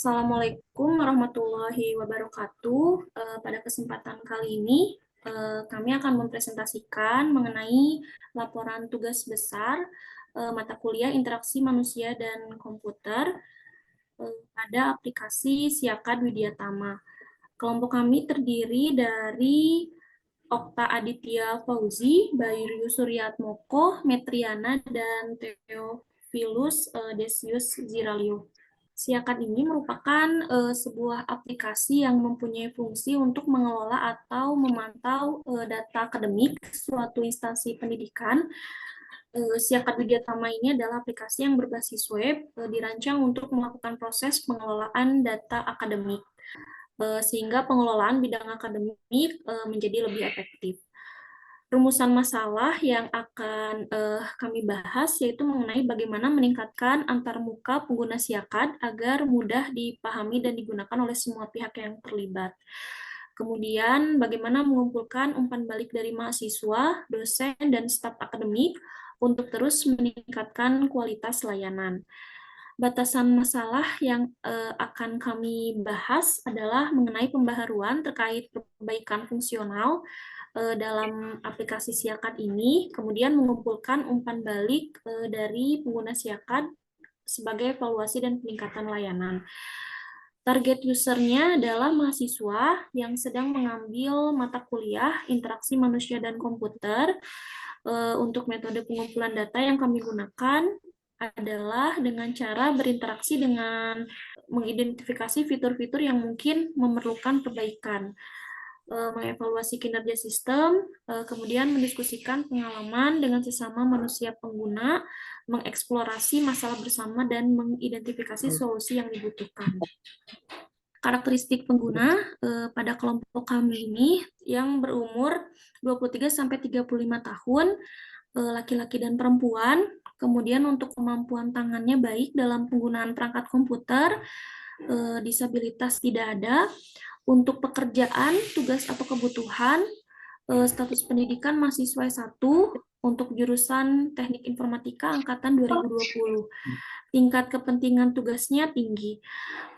Assalamualaikum warahmatullahi wabarakatuh. Pada kesempatan kali ini, kami akan mempresentasikan mengenai laporan tugas besar mata kuliah interaksi manusia dan komputer pada aplikasi Siakad Widyatama. Kelompok kami terdiri dari Okta Aditya Fauzi, Bayu Suryatmoko, Metriana, dan Theophilus Desius Ziralio. Siakad ini merupakan sebuah aplikasi yang mempunyai fungsi untuk mengelola atau memantau data akademik suatu instansi pendidikan. Siakad Widyatama ini adalah aplikasi yang berbasis web, dirancang untuk melakukan proses pengelolaan data akademik, sehingga pengelolaan bidang akademik menjadi lebih efektif. Rumusan masalah yang akan kami bahas yaitu mengenai bagaimana meningkatkan antarmuka pengguna Siakad agar mudah dipahami dan digunakan oleh semua pihak yang terlibat. Kemudian bagaimana mengumpulkan umpan balik dari mahasiswa, dosen, dan staf akademik untuk terus meningkatkan kualitas layanan. Batasan masalah yang akan kami bahas adalah mengenai pembaharuan terkait perbaikan fungsional dalam aplikasi Siakad ini, kemudian mengumpulkan umpan balik dari pengguna Siakad sebagai evaluasi dan peningkatan layanan. Target usernya adalah mahasiswa yang sedang mengambil mata kuliah interaksi manusia dan komputer. Untuk metode pengumpulan data yang kami gunakan adalah dengan cara berinteraksi dengan mengidentifikasi fitur-fitur yang mungkin memerlukan perbaikan, mengevaluasi kinerja sistem, kemudian mendiskusikan pengalaman dengan sesama manusia pengguna, mengeksplorasi masalah bersama, dan mengidentifikasi solusi yang dibutuhkan. Karakteristik pengguna pada kelompok kami ini yang berumur 23-35 tahun, laki-laki dan perempuan, kemudian untuk kemampuan tangannya baik dalam penggunaan perangkat komputer, disabilitas tidak ada. Untuk pekerjaan, tugas atau kebutuhan, status pendidikan mahasiswa S1 untuk jurusan Teknik Informatika angkatan 2020. Tingkat kepentingan tugasnya tinggi.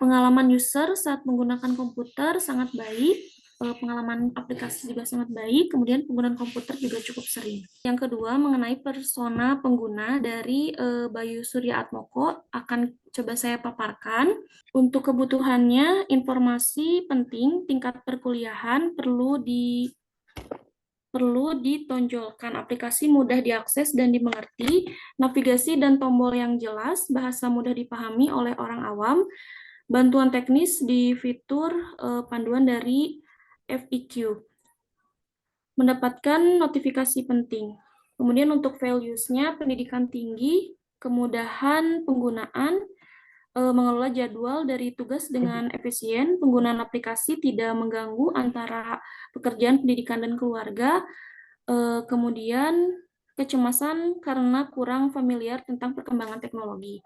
Pengalaman user saat menggunakan komputer sangat baik, pengalaman aplikasi juga sangat baik, kemudian penggunaan komputer juga cukup sering. Yang kedua, mengenai persona pengguna dari Bayu Suryatmoko akan coba saya paparkan. Untuk kebutuhannya, informasi penting tingkat perkuliahan perlu ditonjolkan, aplikasi mudah diakses dan dimengerti, navigasi dan tombol yang jelas, bahasa mudah dipahami oleh orang awam, bantuan teknis di fitur panduan dari FIQ, mendapatkan notifikasi penting. Kemudian untuk values-nya, pendidikan tinggi, kemudahan penggunaan, mengelola jadwal dari tugas dengan efisien, penggunaan aplikasi tidak mengganggu antara pekerjaan, pendidikan, dan keluarga, kemudian kecemasan karena kurang familiar tentang perkembangan teknologi.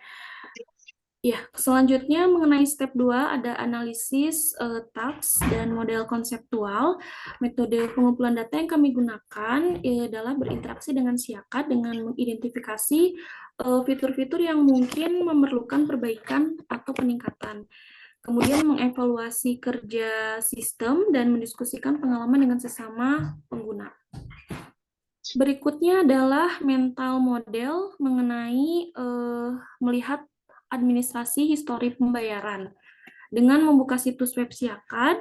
Ya, selanjutnya mengenai step 2 ada analisis task dan model konseptual. Metode pengumpulan data yang kami gunakan adalah berinteraksi dengan Siakad dengan mengidentifikasi fitur-fitur yang mungkin memerlukan perbaikan atau peningkatan. Kemudian mengevaluasi kerja sistem dan mendiskusikan pengalaman dengan sesama pengguna. Berikutnya adalah mental model mengenai melihat administrasi histori pembayaran. Dengan membuka situs web Siakad,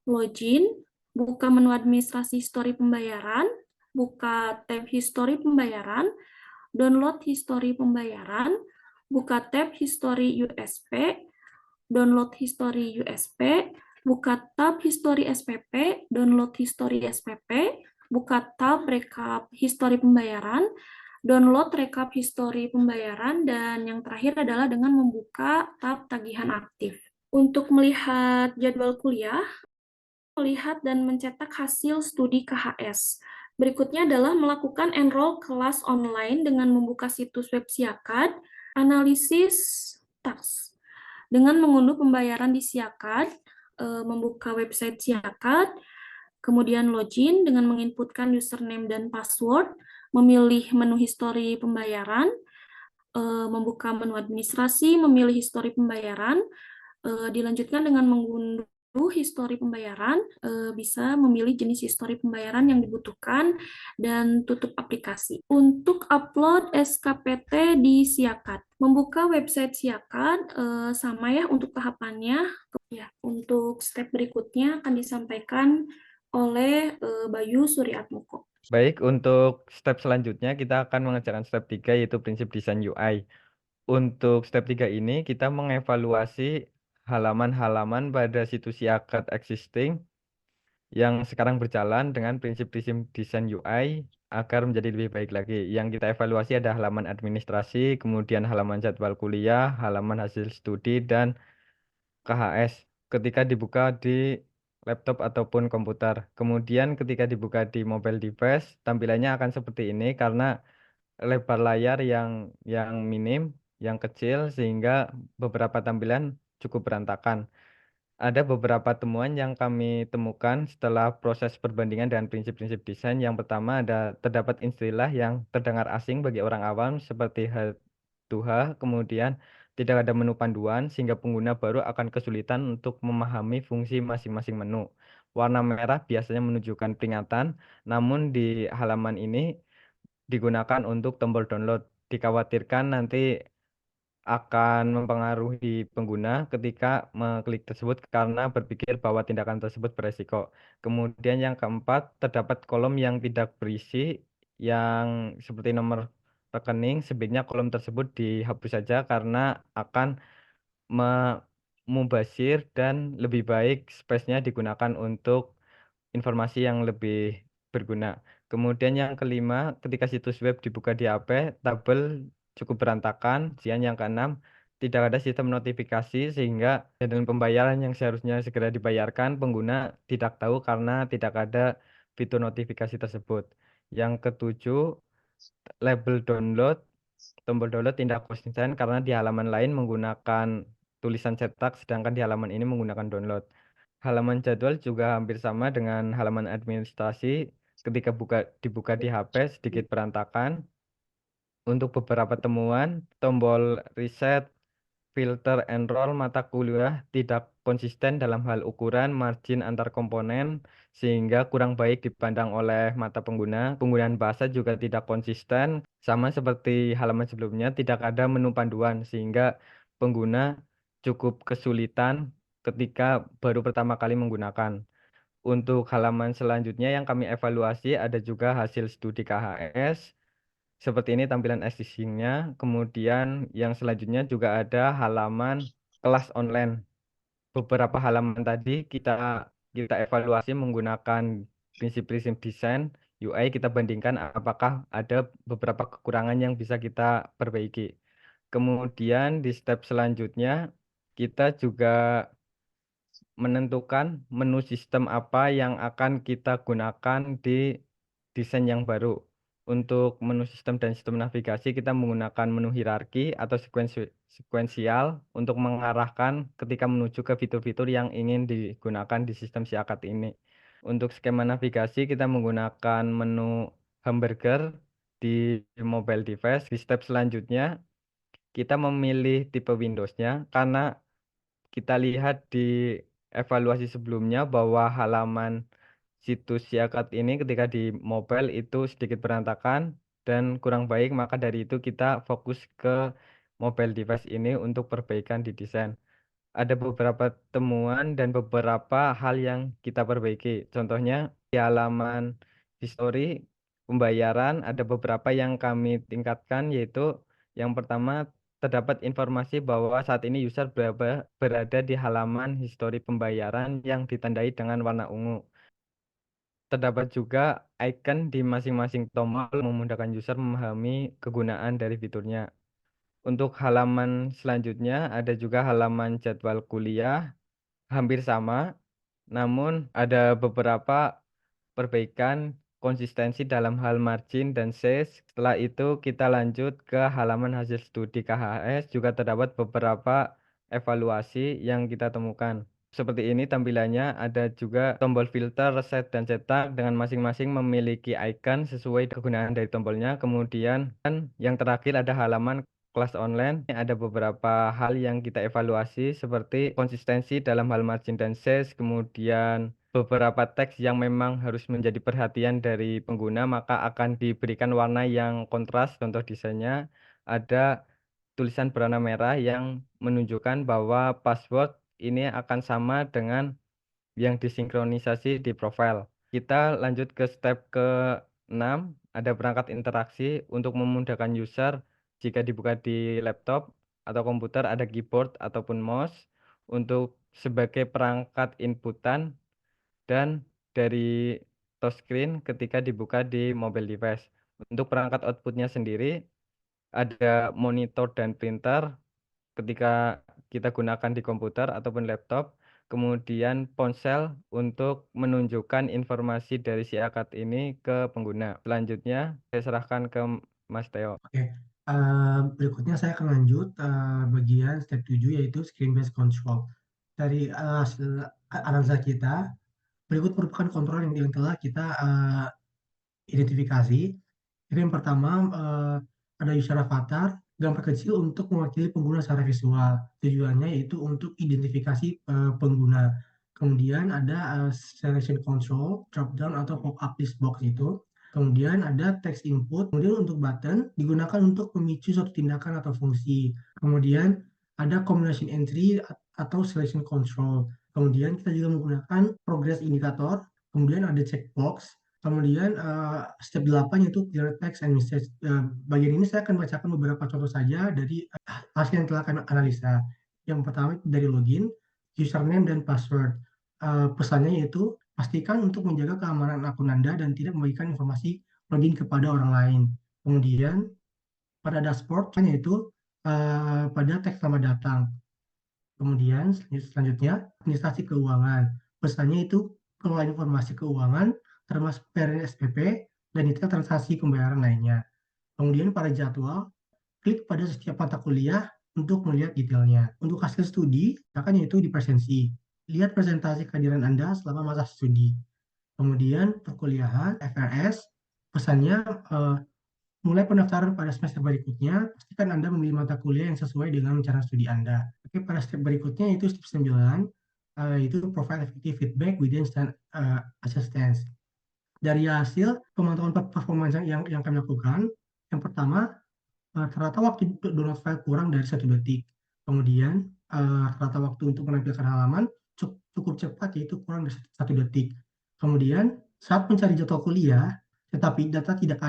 login, buka menu administrasi histori pembayaran, buka tab histori pembayaran, download histori pembayaran, buka tab histori USP, download histori USP, buka tab histori SPP, download histori SPP, buka tab rekap histori pembayaran, download rekap histori pembayaran, dan yang terakhir adalah dengan membuka tab tagihan aktif. Untuk melihat jadwal kuliah, melihat dan mencetak hasil studi KHS. Berikutnya adalah melakukan enroll kelas online dengan membuka situs web Siakad, analisis task. Dengan mengunduh pembayaran di Siakad, membuka website Siakad, kemudian login dengan menginputkan username dan password, memilih menu histori pembayaran, membuka menu administrasi, memilih histori pembayaran, Dilanjutkan dengan mengunduh histori pembayaran, bisa memilih jenis histori pembayaran yang dibutuhkan, dan tutup aplikasi. Untuk upload SKPT di Siakat. Membuka website Siakat, sama ya untuk tahapannya. Ya, untuk step berikutnya akan disampaikan oleh Bayu Suryatmoko. Baik, untuk step selanjutnya kita akan mengerjakan step 3 yaitu prinsip desain UI. Untuk step 3 ini kita mengevaluasi halaman-halaman pada situs Siakat existing yang sekarang berjalan dengan prinsip-prinsip desain UI agar menjadi lebih baik lagi. Yang kita evaluasi ada halaman administrasi, kemudian halaman jadwal kuliah, halaman hasil studi, dan KHS ketika dibuka di laptop ataupun komputer. Kemudian ketika dibuka di mobile device, tampilannya akan seperti ini karena lebar layar yang minim, yang kecil sehingga beberapa tampilan cukup berantakan. Ada beberapa temuan yang kami temukan setelah proses perbandingan dengan prinsip-prinsip desain. Yang pertama terdapat istilah yang terdengar asing bagi orang awam seperti H2H, kemudian tidak ada menu panduan sehingga pengguna baru akan kesulitan untuk memahami fungsi masing-masing menu. Warna merah biasanya menunjukkan peringatan, namun di halaman ini digunakan untuk tombol download. Dikhawatirkan nanti akan mempengaruhi pengguna ketika mengklik tersebut karena berpikir bahwa tindakan tersebut beresiko. Kemudian yang keempat, terdapat kolom yang tidak berisi yang seperti nomor rekening. Sebaiknya kolom tersebut dihapus saja karena akan memubazir dan lebih baik space-nya digunakan untuk informasi yang lebih berguna. Kemudian yang kelima, ketika situs web dibuka di HP, tabel cukup berantakan. Dan yang keenam, tidak ada sistem notifikasi sehingga dengan pembayaran yang seharusnya segera dibayarkan, pengguna tidak tahu karena tidak ada fitur notifikasi tersebut. Yang ketujuh, label download, tombol download tidak konsisten karena di halaman lain menggunakan tulisan cetak, sedangkan di halaman ini menggunakan download. Halaman jadwal juga hampir sama dengan halaman administrasi. Ketika dibuka di HP sedikit berantakan. Untuk beberapa temuan, tombol reset, filter, enroll mata kuliah tidak konsisten dalam hal ukuran, margin antar komponen, sehingga kurang baik dipandang oleh mata pengguna. Penggunaan bahasa juga tidak konsisten, sama seperti halaman sebelumnya, tidak ada menu panduan, sehingga pengguna cukup kesulitan ketika baru pertama kali menggunakan. Untuk halaman selanjutnya yang kami evaluasi ada juga hasil studi KHS. Seperti ini tampilan existing-nya. Kemudian yang selanjutnya juga ada halaman kelas online. Beberapa halaman tadi kita kita evaluasi menggunakan prinsip-prinsip desain UI, kita bandingkan apakah ada beberapa kekurangan yang bisa kita perbaiki. Kemudian di step selanjutnya kita juga menentukan menu sistem apa yang akan kita gunakan di desain yang baru. Untuk menu sistem dan sistem navigasi, kita menggunakan menu hierarki atau sekuensial untuk mengarahkan ketika menuju ke fitur-fitur yang ingin digunakan di sistem Siakat ini. Untuk skema navigasi, kita menggunakan menu hamburger di mobile device. Di step selanjutnya, kita memilih tipe Windows-nya karena kita lihat di evaluasi sebelumnya bahwa halaman situs Siakat ini ketika di mobile itu sedikit berantakan dan kurang baik, maka dari itu kita fokus ke mobile device ini untuk perbaikan di desain. Ada beberapa temuan dan beberapa hal yang kita perbaiki. Contohnya di halaman history pembayaran ada beberapa yang kami tingkatkan, yaitu yang pertama terdapat informasi bahwa saat ini user berada di halaman histori pembayaran yang ditandai dengan warna ungu. Terdapat juga icon di masing-masing tombol memudahkan user memahami kegunaan dari fiturnya. Untuk halaman selanjutnya ada juga halaman jadwal kuliah, hampir sama, namun ada beberapa perbaikan konsistensi dalam hal margin dan size. Setelah itu kita lanjut ke halaman hasil studi KHS, juga terdapat beberapa evaluasi yang kita temukan. Seperti ini tampilannya, ada juga tombol filter, reset, dan cetak dengan masing-masing memiliki icon sesuai kegunaan dari tombolnya. Kemudian yang terakhir ada halaman kelas online, ada beberapa hal yang kita evaluasi seperti konsistensi dalam hal margin dan size, kemudian beberapa teks yang memang harus menjadi perhatian dari pengguna, maka akan diberikan warna yang kontras. Contoh desainnya ada tulisan berwarna merah yang menunjukkan bahwa password ini akan sama dengan yang disinkronisasi di profile. Kita lanjut ke step ke-6, ada perangkat interaksi untuk memudahkan user. Jika dibuka di laptop atau komputer, ada keyboard ataupun mouse untuk sebagai perangkat inputan dan dari touchscreen ketika dibuka di mobile device. Untuk perangkat outputnya sendiri, ada monitor dan printer ketika kita gunakan di komputer ataupun laptop, kemudian ponsel untuk menunjukkan informasi dari si akad ini ke pengguna. Selanjutnya, saya serahkan ke Mas Teo. Oke, berikutnya saya akan lanjut bagian step 7 yaitu screen based control. Dari hasil analisa kita, berikut merupakan kontrol yang telah kita identifikasi. Jadi yang pertama ada user avatar, gambar kecil untuk mewakili pengguna secara visual. Tujuannya yaitu untuk identifikasi pengguna. Kemudian ada selection control, drop down atau pop up list box itu. Kemudian ada text input. Kemudian untuk button digunakan untuk memicu suatu tindakan atau fungsi. Kemudian ada combination entry atau selection control. Kemudian kita juga menggunakan progress indicator. Kemudian ada checkbox. Kemudian step 8 yaitu clear text and message. Bagian ini saya akan bacakan beberapa contoh saja dari hasil yang telah kami analisa. Yang pertama dari login, username dan password. Pesannya yaitu pastikan untuk menjaga keamanan akun Anda dan tidak membagikan informasi login kepada orang lain. Kemudian pada dashboard yaitu pada teks selamat datang. Kemudian selanjutnya administrasi keuangan. Pesannya itu kelola informasi keuangan termasuk PRN SPP dan detail transaksi pembayaran lainnya. Kemudian pada jadwal, klik pada setiap mata kuliah untuk melihat detailnya. Untuk hasil studi, akan yaitu di presensi. Lihat presentasi kehadiran Anda selama masa studi. Kemudian perkuliahan, FRS, pesannya mulai pendaftaran pada semester berikutnya, pastikan Anda memilih mata kuliah yang sesuai dengan rencana studi Anda. Oke, pada step berikutnya itu step 9, itu provide effective feedback within assistance. Dari hasil pemantauan performa yang kami lakukan, yang pertama, rata-rata waktu download file kurang dari 1 detik. Kemudian, rata waktu untuk menampilkan halaman cukup cepat, yaitu kurang dari 1 detik. Kemudian, saat mencari jadwal kuliah, tetapi data tidak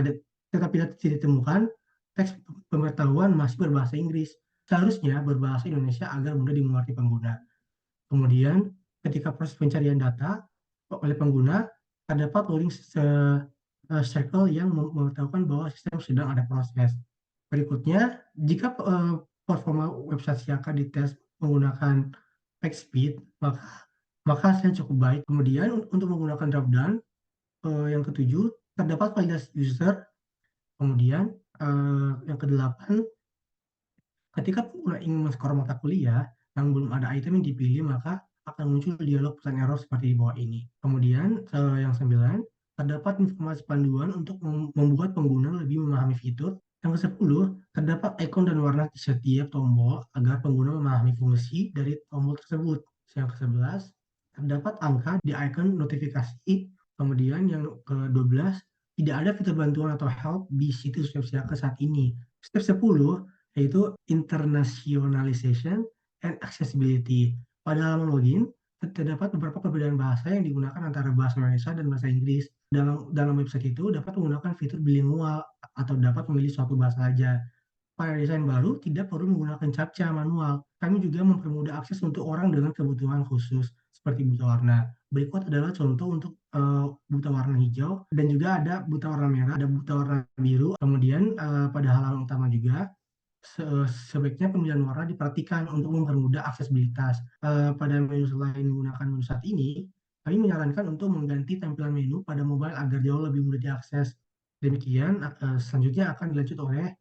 ditemukan, teks pemberitahuan masih berbahasa Inggris. Seharusnya berbahasa Indonesia agar mudah dimengerti pengguna. Kemudian, ketika proses pencarian data oleh pengguna, terdapat loading circle yang memberitahukan bahwa sistem sedang ada proses. Berikutnya, jika performa website Siaka dites menggunakan page speed, maka hasilnya cukup baik. Kemudian, untuk menggunakan dropdown, yang ketujuh, terdapat validasi user. Kemudian, yang kedelapan, ketika pengguna ingin men-skor mata kuliah yang belum ada item yang dipilih, maka akan muncul dialog pesan error seperti di bawah ini. Kemudian, yang 9, terdapat informasi panduan untuk membuat pengguna lebih memahami fitur. Yang ke-10, terdapat ikon dan warna di setiap tombol agar pengguna memahami fungsi dari tombol tersebut. Yang ke-11, terdapat angka di ikon notifikasi. Kemudian yang ke-12, tidak ada fitur bantuan atau help di situs web Siaka saat ini. Step 10, yaitu internationalization and accessibility. Pada halaman login, terdapat beberapa perbedaan bahasa yang digunakan antara bahasa Indonesia dan bahasa Inggris. Dalam website itu dapat menggunakan fitur bilingual atau dapat memilih suatu bahasa saja. Pada desain baru, tidak perlu menggunakan captcha manual. Kami juga mempermudah akses untuk orang dengan kebutuhan khusus, seperti buta warna. Berikut adalah contoh untuk buta warna hijau, dan juga ada buta warna merah, ada buta warna biru. Kemudian pada halaman utama juga, sebaiknya pemilihan warna diperhatikan untuk mempermudah aksesibilitas. Pada menu selain menggunakan menu saat ini, kami menyarankan untuk mengganti tampilan menu pada mobile agar jauh lebih mudah diakses. Demikian, selanjutnya akan dilanjut oleh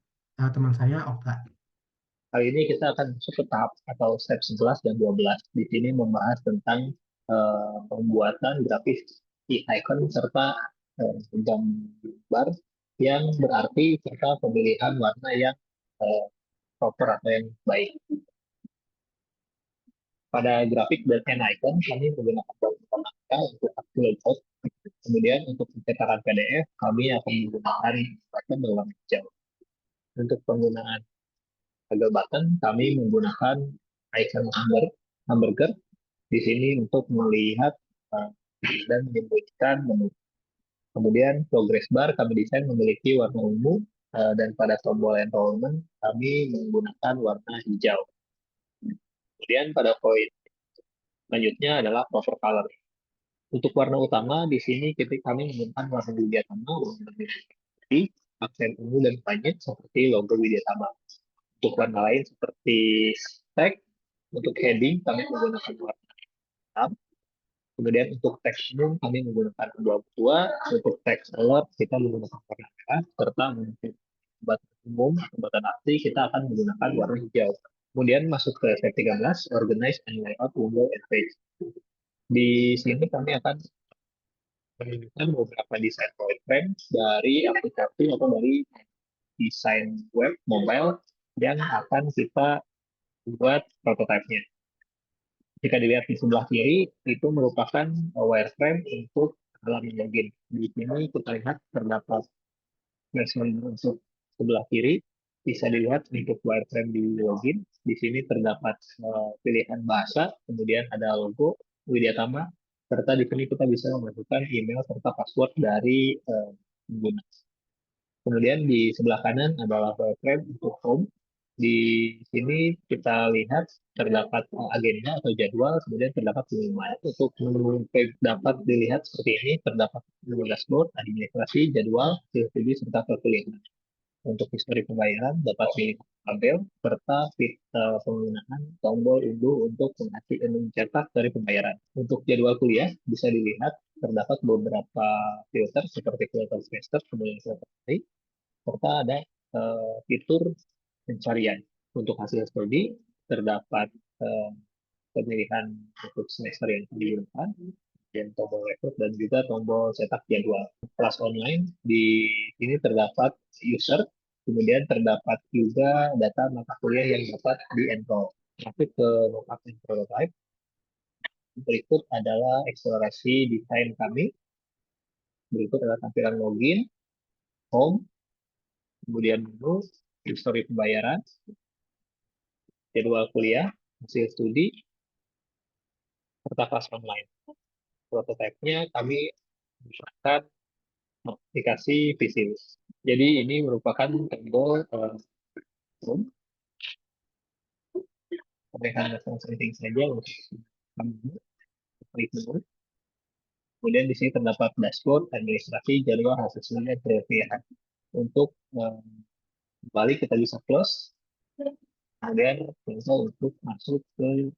teman saya, Okta. Kali ini kita akan masuk ke tahap atau step 11 dan 12. Di sini membahas tentang pembuatan grafis icon serta gambar yang berarti serta pemilihan warna yang proper atau yang baik. Pada grafik dan icon, kami menggunakan daun angka untuk upload layout. Kemudian untuk pencetakan PDF, kami akan menggunakan button berwarna hijau. Untuk penggunaan toggle button, kami menggunakan icon hamburger di sini untuk melihat dan menyembunyikan menu. Kemudian progress bar kami desain memiliki warna ungu dan pada tombol enrollment kami menggunakan warna hijau. Kemudian pada poin selanjutnya adalah proper color. Untuk warna utama di sini kami menggunakan warna Widyatama, warna putih, aksen ungu dan panyet seperti logo Widyatama. Untuk warna lain seperti teks, untuk heading kami menggunakan warna hitam. Kemudian untuk teks umum kami menggunakan abu-abu tua, untuk teks alert kita menggunakan warna merah, serta untuk jabatan umum, jabatan asli kita akan menggunakan warna hijau. Kemudian masuk ke step 13, organize and layout window and page. Di sini kami akan menunjukkan beberapa desain wireframe dari aplikasi atau dari desain web mobile yang akan kita buat prototipenya. Jika dilihat di sebelah kiri, itu merupakan wireframe untuk halaman login. Di sini kita lihat terdapat placement untuk sebelah kiri. Bisa dilihat untuk wireframe di login. Di sini terdapat pilihan bahasa, kemudian ada logo Widyatama, serta di sini kita bisa memasukkan email serta password dari pengguna. Kemudian di sebelah kanan adalah wireframe untuk home. Di sini kita lihat terdapat agenda atau jadwal, kemudian terdapat pengumuman. Untuk menu dapat dilihat seperti ini, terdapat menu dashboard, administrasi, jadwal, studi, serta kalkulasi. Untuk histori pembayaran dapat pilih tabel serta penggunaan tombol unduh untuk mencetak dari pembayaran. Untuk jadwal kuliah bisa dilihat terdapat beberapa filter seperti filter semester, kemudian filter hari, serta ada fitur pencarian. Untuk hasil studi terdapat pemilihan untuk semester yang digunakan, dan tombol record dan juga tombol cetak jadwal. Kelas online di sini terdapat user, kemudian terdapat juga data mata kuliah yang dapat di-enroll. Masuk ke mockup and prototype. Berikut adalah eksplorasi desain kami. Berikut adalah tampilan login, home, kemudian menu, histori pembayaran, jadwal kuliah, hasil studi, serta kelas online. Prototipenya kami menggunakan aplikasi Visuals. Jadi ini merupakan tombol home. Kami akan langsung setting saja untuk klik menu. Kemudian di sini terdapat dashboard, administrasi, jadwal, hasil studi, dan pilihan. Untuk kembali kita bisa close. Kemudian kita untuk masuk ke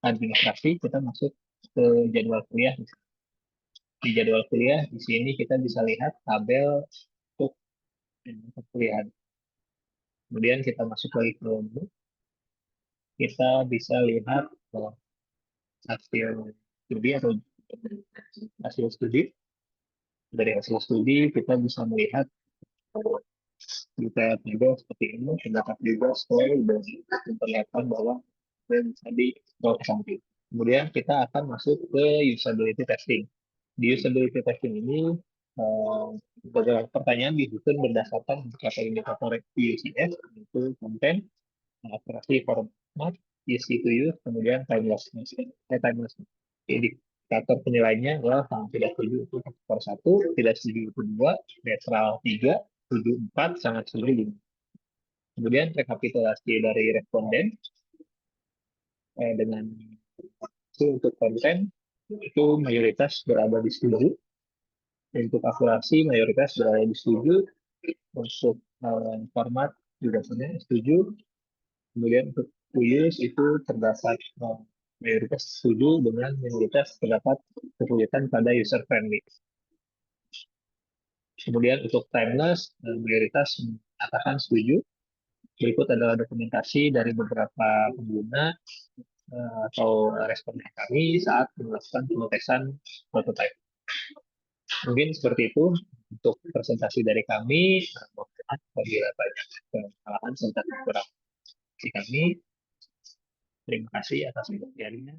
administrasi, kita masuk ke jadwal kuliah. Di jadwal kuliah, di sini kita bisa lihat tabel untuk kuliah. Kemudian kita masuk lagi ke menu. Kita bisa lihat hasil studi atau hasil studi. Dari hasil studi kita bisa melihat detail juga seperti ini. Terdapat juga skor dan memperlihatkan bahwa bisa di scroll ke samping. Kemudian kita akan masuk ke usability testing. Di usability testing ini beberapa pertanyaan disusun berdasarkan beberapa indikator UCS, yaitu konten, akurasi format, easy to use, kemudian timelessness. Indikator penilaiannya adalah sangat tidak setuju itu skor 1, tidak setuju itu 2, netral 3, setuju 4, sangat setuju 5. Kemudian rekapitulasi dari responden dengan untuk konten itu mayoritas berada di setuju. Untuk akurasi mayoritas berada di setuju. Untuk format juga setuju. Kemudian untuk to use itu terdapat mayoritas setuju dengan mayoritas terdapat kesulitan pada user friendly. Kemudian untuk timeless mayoritas mengatakan setuju. Berikut adalah dokumentasi dari beberapa pengguna atau responden kami saat melakukan pengetesan prototipe. Mungkin seperti itu untuk presentasi dari kami. maaf apabila banyak kesalahan serta kekurangan. Kami terima kasih atas perhatiannya.